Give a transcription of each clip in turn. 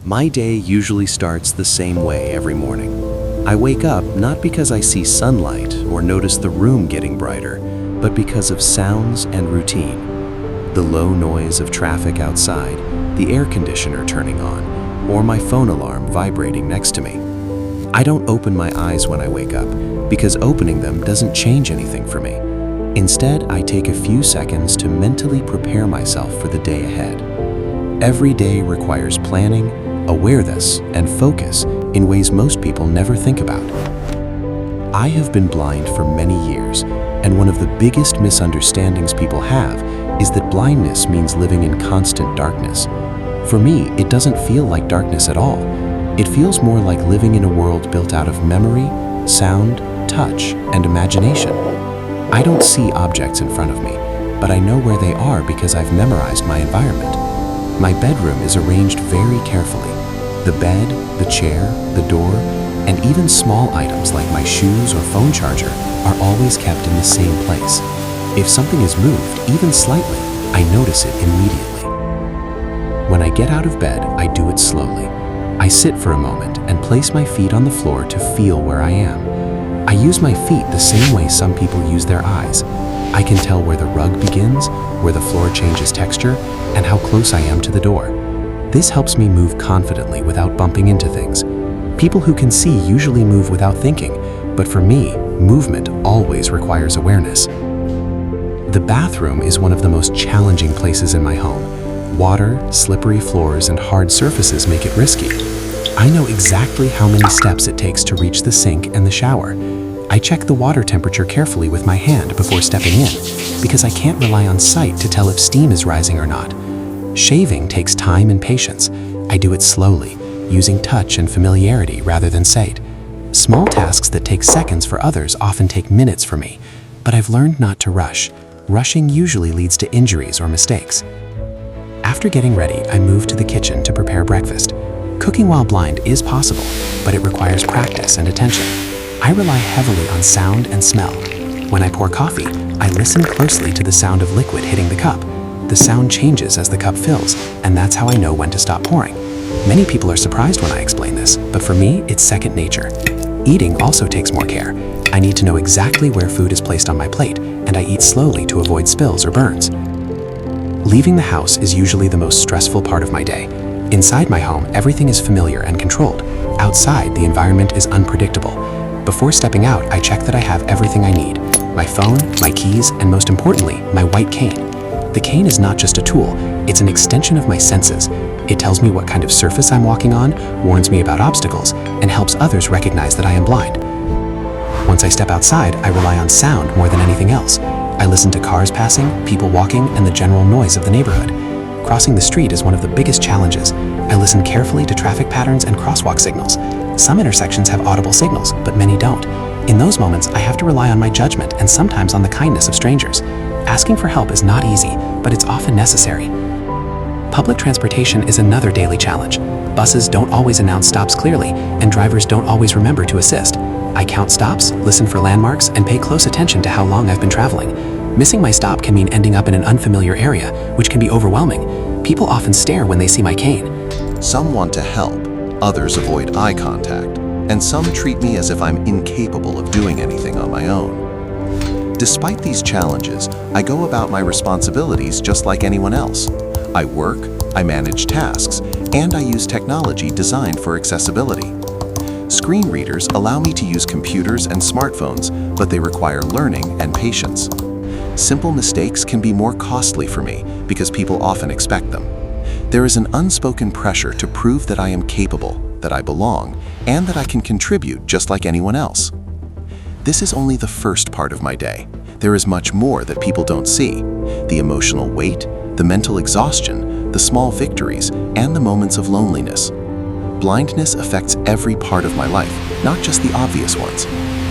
My day usually starts the same way every morning. I wake up not because I see sunlight or notice the room getting brighter, but because of sounds and routine. The low noise of traffic outside, the air conditioner turning on, or my phone alarm vibrating next to me. I don't open my eyes when I wake up because opening them doesn't change anything for me. Instead, I take a few seconds to mentally prepare myself for the day ahead. Every day requires planning, awareness, and focus in ways most people never think about. I have been blind for many years, and one of the biggest misunderstandings people have is that blindness means living in constant darkness. For me, it doesn't feel like darkness at all. It feels more like living in a world built out of memory, sound, touch, and imagination. I don't see objects in front of me, but I know where they are because I've memorized my environment. My bedroom is arranged very carefully. The bed, the chair, the door, and even small items like my shoes or phone charger are always kept in the same place. If something is moved, even slightly, I notice it immediately. When I get out of bed, I do it slowly. I sit for a moment and place my feet on the floor to feel where I am. I use my feet the same way some people use their eyes. I can tell where the rug begins, where the floor changes texture, and how close I am to the door. This helps me move confidently without bumping into things. People who can see usually move without thinking, but for me, movement always requires awareness. The bathroom is one of the most challenging places in my home. Water, slippery floors, and hard surfaces make it risky. I know exactly how many steps it takes to reach the sink and the shower. I check the water temperature carefully with my hand before stepping in, because I can't rely on sight to tell if steam is rising or not. Shaving takes time and patience. I do it slowly, using touch and familiarity rather than sight. Small tasks that take seconds for others often take minutes for me, but I've learned not to rush. Rushing usually leads to injuries or mistakes. After getting ready, I move to the kitchen to prepare breakfast. Cooking while blind is possible, but it requires practice and attention. I rely heavily on sound and smell. When I pour coffee, I listen closely to the sound of liquid hitting the cup. The sound changes as the cup fills, and that's how I know when to stop pouring. Many people are surprised when I explain this, but for me, it's second nature. Eating also takes more care. I need to know exactly where food is placed on my plate, and I eat slowly to avoid spills or burns. Leaving the house is usually the most stressful part of my day. Inside my home, everything is familiar and controlled. Outside, the environment is unpredictable. Before stepping out, I check that I have everything I need: my phone, my keys, and most importantly, my white cane. The cane is not just a tool, it's an extension of my senses. It tells me what kind of surface I'm walking on, warns me about obstacles, and helps others recognize that I am blind. Once I step outside, I rely on sound more than anything else. I listen to cars passing, people walking, and the general noise of the neighborhood. Crossing the street is one of the biggest challenges. I listen carefully to traffic patterns and crosswalk signals. Some intersections have audible signals, but many don't. In those moments, I have to rely on my judgment and sometimes on the kindness of strangers. Asking for help is not easy, but it's often necessary. Public transportation is another daily challenge. Buses don't always announce stops clearly, and drivers don't always remember to assist. I count stops, listen for landmarks, and pay close attention to how long I've been traveling. Missing my stop can mean ending up in an unfamiliar area, which can be overwhelming. People often stare when they see my cane. Some want to help, others avoid eye contact, and some treat me as if I'm incapable of doing anything on my own. Despite these challenges, I go about my responsibilities just like anyone else. I work, I manage tasks, and I use technology designed for accessibility. Screen readers allow me to use computers and smartphones, but they require learning and patience. Simple mistakes can be more costly for me because people often expect them. There is an unspoken pressure to prove that I am capable, that I belong, and that I can contribute just like anyone else. This is only the first part of my day. There is much more that people don't see: the emotional weight, the mental exhaustion, the small victories, and the moments of loneliness. Blindness affects every part of my life, not just the obvious ones.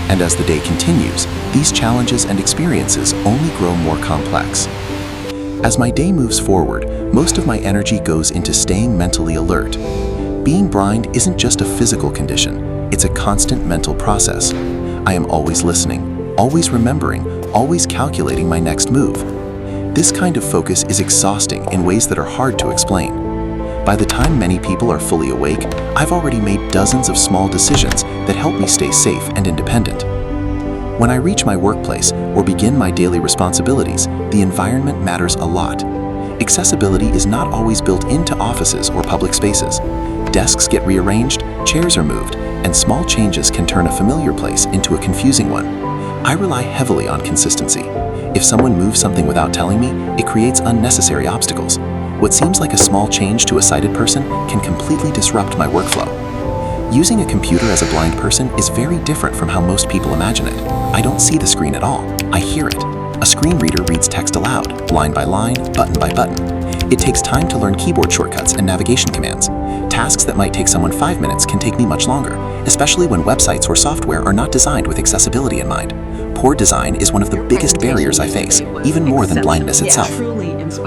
And as the day continues, these challenges and experiences only grow more complex. As my day moves forward, most of my energy goes into staying mentally alert. Being blind isn't just a physical condition, it's a constant mental process. I am always listening, always remembering, always calculating my next move. This kind of focus is exhausting in ways that are hard to explain. By the time many people are fully awake, I've already made dozens of small decisions that help me stay safe and independent. When I reach my workplace or begin my daily responsibilities, the environment matters a lot. Accessibility is not always built into offices or public spaces. Desks get rearranged, chairs are moved, and small changes can turn a familiar place into a confusing one. I rely heavily on consistency. If someone moves something without telling me, it creates unnecessary obstacles. What seems like a small change to a sighted person can completely disrupt my workflow. Using a computer as a blind person is very different from how most people imagine it. I don't see the screen at all, I hear it. A screen reader reads text aloud, line by line, button by button. It takes time to learn keyboard shortcuts and navigation commands. Tasks that might take someone 5 minutes can take me much longer, especially when websites or software are not designed with accessibility in mind. Poor design is one of the biggest barriers I face, even more than blindness itself.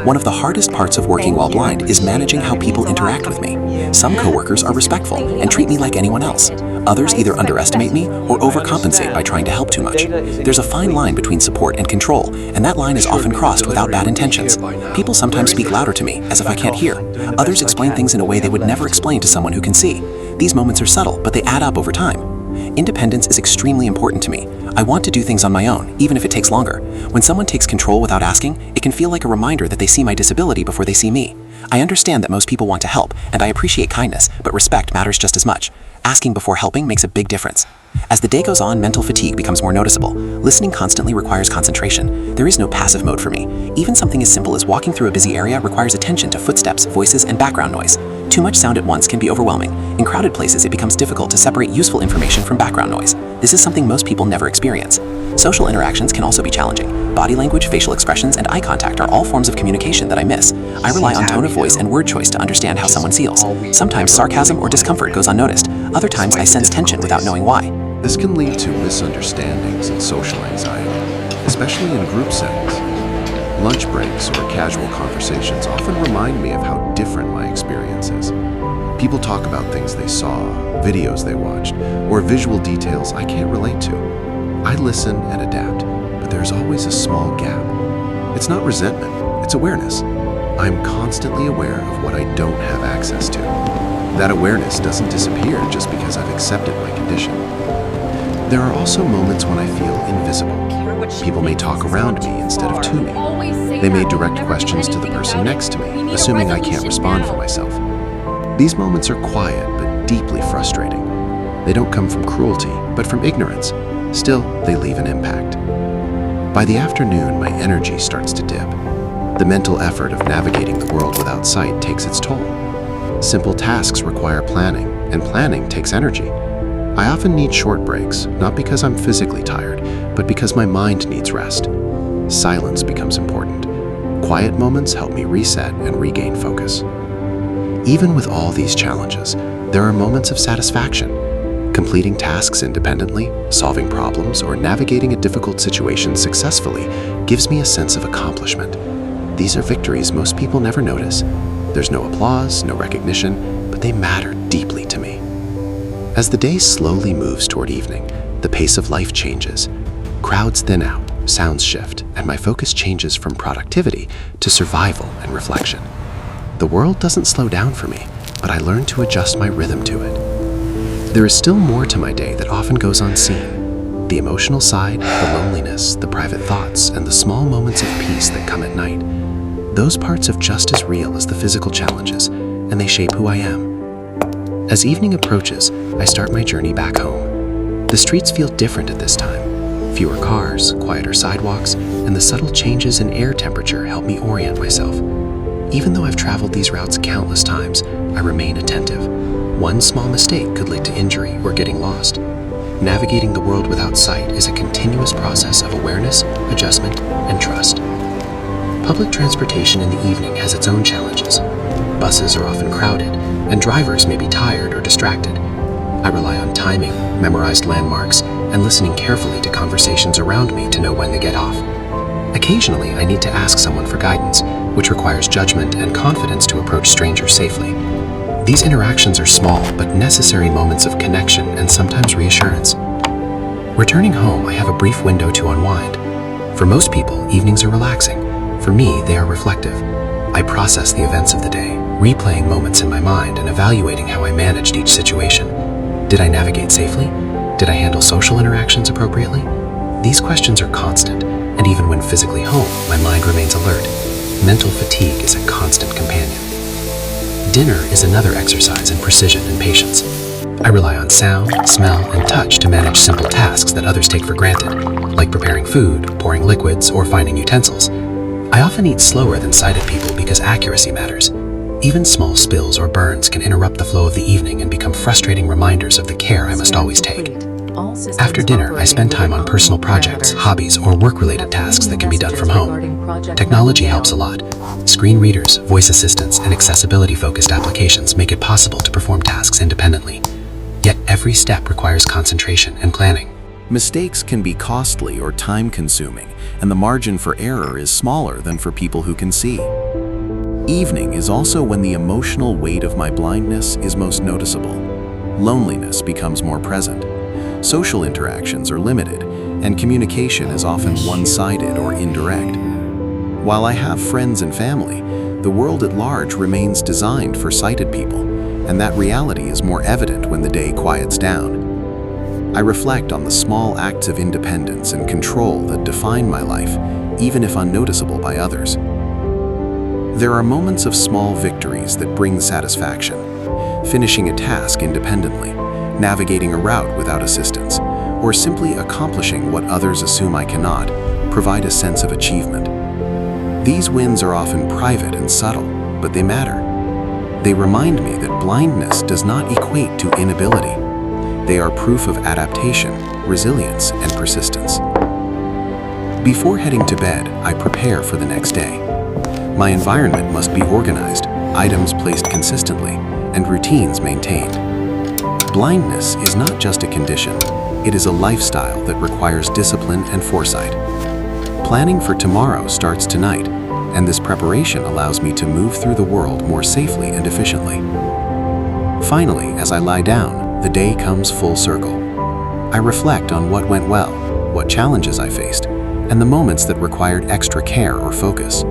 One of the hardest parts of working while blind is managing how people interact with me. Some coworkers are respectful and treat me like anyone else. Others either underestimate me or overcompensate by trying to help too much. There's a fine line between support and control, and that line is often crossed without bad intentions. People sometimes speak louder to me, as if I can't hear. Others explain things in a way they would never explain to someone who can see. These moments are subtle, but they add up over time. Independence is extremely important to me. I want to do things on my own, even if it takes longer. When someone takes control without asking, it can feel like a reminder that they see my disability before they see me. I understand that most people want to help, and I appreciate kindness, but respect matters just as much. Asking before helping makes a big difference. As the day goes on, mental fatigue becomes more noticeable. Listening constantly requires concentration. There is no passive mode for me. Even something as simple as walking through a busy area requires attention to footsteps, voices, and background noise. Too much sound at once can be overwhelming. In crowded places, it becomes difficult to separate useful information from background noise. This is something most people never experience. Social interactions can also be challenging. Body language, facial expressions, and eye contact are all forms of communication that I miss. I rely on tone of voice and word choice to understand how someone feels. Sometimes sarcasm or discomfort goes unnoticed. Other times I sense tension without knowing why. This can lead to misunderstandings and social anxiety, especially in group settings. Lunch breaks or casual conversations often remind me of how different my experience is. People talk about things they saw, videos they watched, or visual details I can't relate to. I listen and adapt, but there's always a small gap. It's not resentment, it's awareness. I'm constantly aware of what I don't have access to. That awareness doesn't disappear just because I've accepted my condition. There are also moments when I feel invisible. People may talk around me instead of to me. They may direct questions to the person next to me, assuming I can't respond for myself. These moments are quiet but deeply frustrating. They don't come from cruelty, but from ignorance. Still, they leave an impact. By the afternoon, my energy starts to dip. The mental effort of navigating the world without sight takes its toll. Simple tasks require planning, and planning takes energy. I often need short breaks, not because I'm physically tired, but because my mind needs rest. Silence becomes important. Quiet moments help me reset and regain focus. Even with all these challenges, there are moments of satisfaction. Completing tasks independently, solving problems, or navigating a difficult situation successfully gives me a sense of accomplishment. These are victories most people never notice. There's no applause, no recognition, but they matter deeply to me. As the day slowly moves toward evening, the pace of life changes. Crowds thin out, sounds shift, and my focus changes from productivity to survival and reflection. The world doesn't slow down for me, but I learn to adjust my rhythm to it. There is still more to my day that often goes unseen. The emotional side, the loneliness, the private thoughts, and the small moments of peace that come at night. Those parts are just as real as the physical challenges, and they shape who I am. As evening approaches, I start my journey back home. The streets feel different at this time. Fewer cars, quieter sidewalks, and the subtle changes in air temperature help me orient myself. Even though I've traveled these routes countless times, I remain attentive. One small mistake could lead to injury or getting lost. Navigating the world without sight is a continuous process of awareness, adjustment, and trust. Public transportation in the evening has its own challenges. Buses are often crowded, and drivers may be tired or distracted. I rely on timing, memorized landmarks, and listening carefully to conversations around me to know when to get off. Occasionally, I need to ask someone for guidance, which requires judgment and confidence to approach strangers safely. These interactions are small but necessary moments of connection and sometimes reassurance. Returning home, I have a brief window to unwind. For most people, evenings are relaxing. For me, they are reflective. I process the events of the day, replaying moments in my mind and evaluating how I managed each situation. Did I navigate safely? Did I handle social interactions appropriately? These questions are constant, and even when physically home, my mind remains alert. Mental fatigue is a constant companion. Dinner is another exercise in precision and patience. I rely on sound, smell, and touch to manage simple tasks that others take for granted, like preparing food, pouring liquids, or finding utensils. I often eat slower than sighted people because accuracy matters. Even small spills or burns can interrupt the flow of the evening and become frustrating reminders of the care I must always take. After dinner, I spend time on personal projects, hobbies, or work-related tasks that can be done from home. Technology helps a lot. Screen readers, voice assistants, and accessibility-focused applications make it possible to perform tasks independently. Yet every step requires concentration and planning. Mistakes can be costly or time-consuming, and the margin for error is smaller than for people who can see. Evening is also when the emotional weight of my blindness is most noticeable. Loneliness becomes more present. Social interactions are limited, and communication is often one-sided or indirect. While I have friends and family, the world at large remains designed for sighted people, and that reality is more evident when the day quiets down. I reflect on the small acts of independence and control that define my life, even if unnoticeable by others. There are moments of small victories that bring satisfaction. Finishing a task independently, navigating a route without assistance, or simply accomplishing what others assume I cannot, provide a sense of achievement. These wins are often private and subtle, but they matter. They remind me that blindness does not equate to inability. They are proof of adaptation, resilience, and persistence. Before heading to bed, I prepare for the next day. My environment must be organized, items placed consistently, and routines maintained. Blindness is not just a condition, it is a lifestyle that requires discipline and foresight. Planning for tomorrow starts tonight, and this preparation allows me to move through the world more safely and efficiently. Finally, as I lie down, the day comes full circle. I reflect on what went well, what challenges I faced, and the moments that required extra care or focus.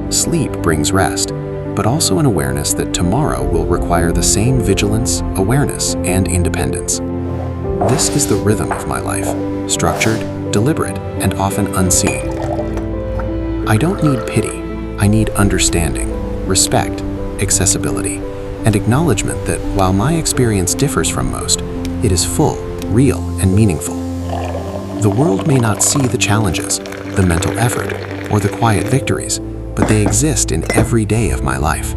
Sleep brings rest, but also an awareness that tomorrow will require the same vigilance, awareness, and independence. This is the rhythm of my life, structured, deliberate, and often unseen. I don't need pity, I need understanding, respect, accessibility, and acknowledgement that while my experience differs from most, it is full, real, and meaningful. The world may not see the challenges, the mental effort, or the quiet victories, but they exist in every day of my life.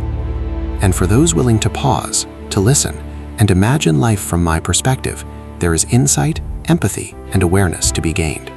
And for those willing to pause, to listen, and imagine life from my perspective, there is insight, empathy, and awareness to be gained.